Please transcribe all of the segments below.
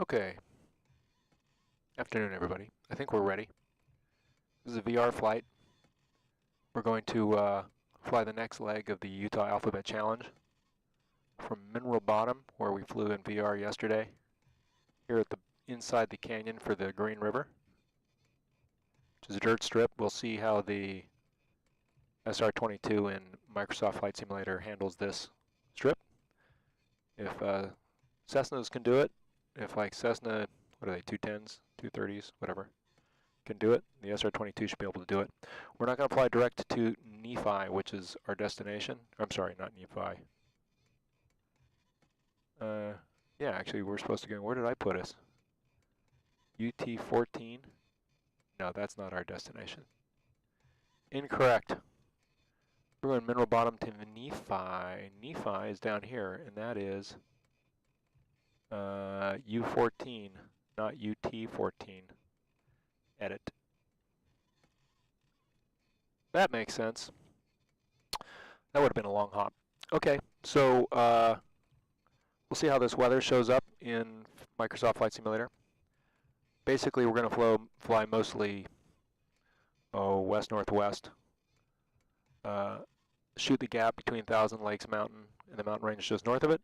Okay. Afternoon, everybody. I think we're ready. This is a VR flight. We're going to fly the next leg of the Utah Alphabet Challenge from Mineral Bottom, where we flew in VR yesterday, here at the inside the canyon for the Green River, which is a dirt strip. We'll see how the SR22 in Microsoft Flight Simulator handles this strip. If Cessnas can do it, if like Cessna, what are they, 210s, 230s, whatever, can do it, the SR22 should be able to do it. We're not going to fly direct to Nephi, which is our destination. I'm sorry, not Nephi. Yeah, actually, we're supposed to go, where did I put us? UT14? No, that's not our destination. Incorrect. We're going Mineral Bottom to Nephi. Nephi is down here, and that is U14, not UT14. Edit. That makes sense. That would have been a long hop. Okay, so we'll see how this weather shows up in Microsoft Flight Simulator. Basically, we're going to fly mostly west-northwest. Shoot the gap between Thousand Lakes Mountain and the mountain range just north of it.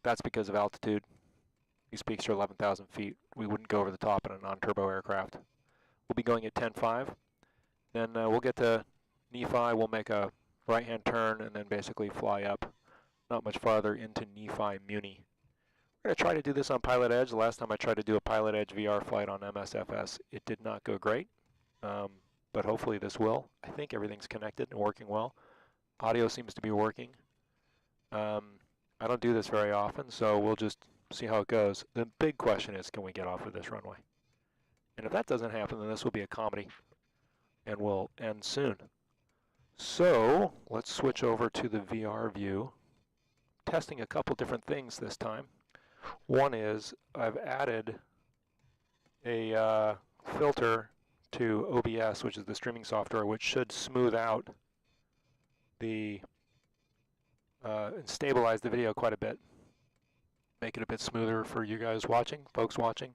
That's because of altitude. These peaks are 11,000 feet. We wouldn't go over the top in a non-turbo aircraft. We'll be going at 10.5. Then we'll get to Nephi. We'll make a right-hand turn and then basically fly up not much farther into Nephi Muni. We're going to try to do this on Pilot Edge. The last time I tried to do a Pilot Edge VR flight on MSFS, it did not go great. But hopefully this will. I think everything's connected and working well. Audio seems to be working. I don't do this very often, so we'll just see how it goes. The big question is, can we get off of this runway? And if that doesn't happen, then this will be a comedy, and we'll end soon. So let's switch over to the VR view. Testing a couple different things this time. One is I've added a filter to OBS, which is the streaming software, which should smooth out the and stabilize the video quite a bit. Make it a bit smoother for you guys watching, folks watching,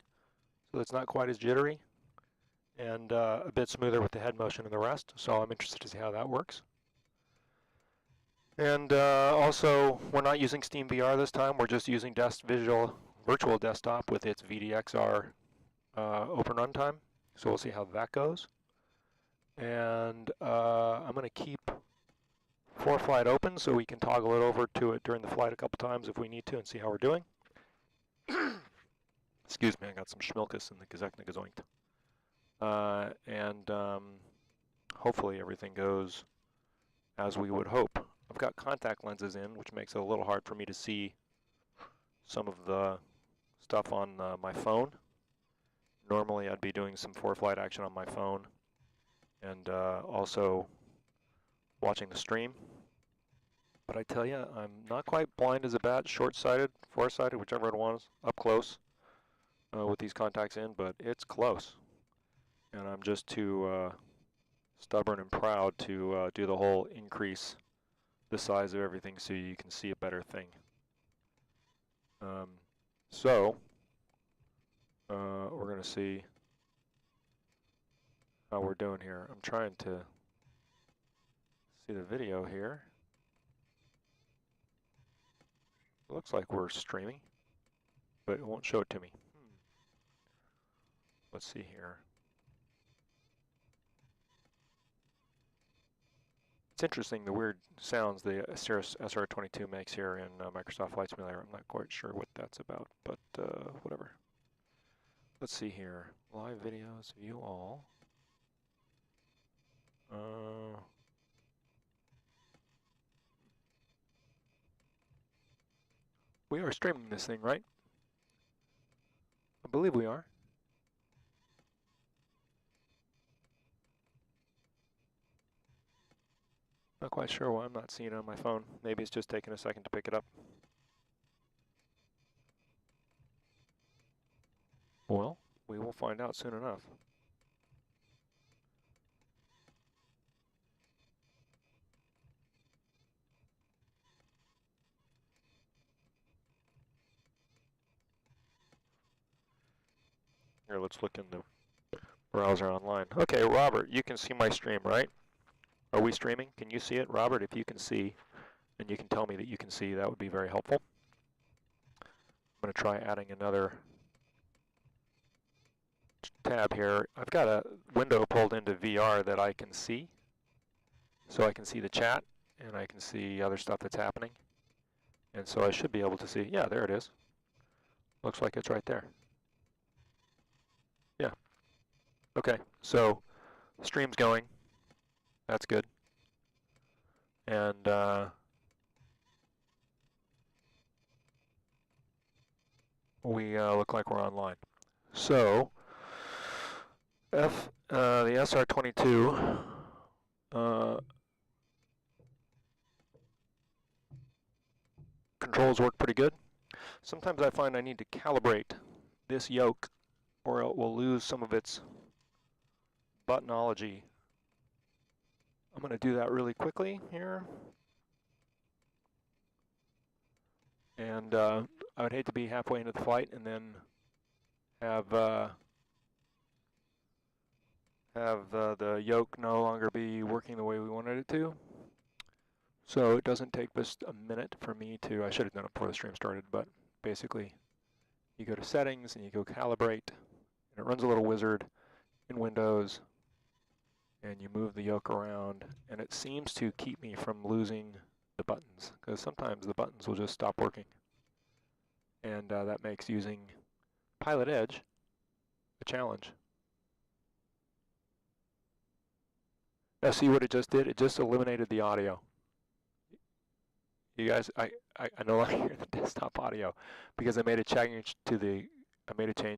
so it's not quite as jittery, and a bit smoother with the head motion and the rest. So I'm interested to see how that works. And also, we're not using SteamVR this time. We're just using Virtual Desktop with its VDXR open runtime. So we'll see how that goes. And I'm going to keep ForeFlight open so we can toggle it over to it during the flight a couple times if we need to and see how we're doing. Excuse me, I got some schmilkus in the Gazekna Gazoinked. And hopefully everything goes as we would hope. I've got contact lenses in, which makes it a little hard for me to see some of the stuff on my phone. Normally I'd be doing some ForeFlight action on my phone and also watching the stream. But I tell you, I'm not quite blind as a bat, short-sighted, far-sighted, whichever it was, up close with these contacts in, but it's close. And I'm just too stubborn and proud to do the whole increase the size of everything so you can see a better thing. So we're going to see how we're doing here. I'm trying to see the video here. It looks like we're streaming, but it won't show it to me. Let's see here. It's interesting the weird sounds the Cirrus SR22 makes here in Microsoft Flight Simulator. I'm not quite sure what that's about, but whatever. Let's see here. Live videos, view all. We are streaming this thing, right? I believe we are. Not quite sure why I'm not seeing it on my phone. Maybe it's just taking a second to pick it up. Well, we will find out soon enough. Here, let's look in the browser online. Okay, Robert, you can see my stream, right? Are we streaming? Can you see it? Robert, if you can see, and you can tell me that you can see, that would be very helpful. I'm going to try adding another tab here. I've got a window pulled into VR that I can see. So I can see the chat, and I can see other stuff that's happening. And so I should be able to see, yeah, there it is. Looks like it's right there. Yeah. Okay, so stream's going. That's good. And we look like we're online. So the SR22 controls work pretty good. Sometimes I find I need to calibrate this yoke or it will lose some of its buttonology. I'm going to do that really quickly here. And I would hate to be halfway into the flight and then have the yoke no longer be working the way we wanted it to. So it doesn't take just a minute for me to, I should have done it before the stream started, but basically you go to settings and you go calibrate, and it runs a little wizard in Windows, and you move the yoke around, and it seems to keep me from losing the buttons, because sometimes the buttons will just stop working. And that makes using Pilot Edge a challenge. Now see what it just did? It just eliminated the audio. You guys, I no longer hear the desktop audio because I made a change to the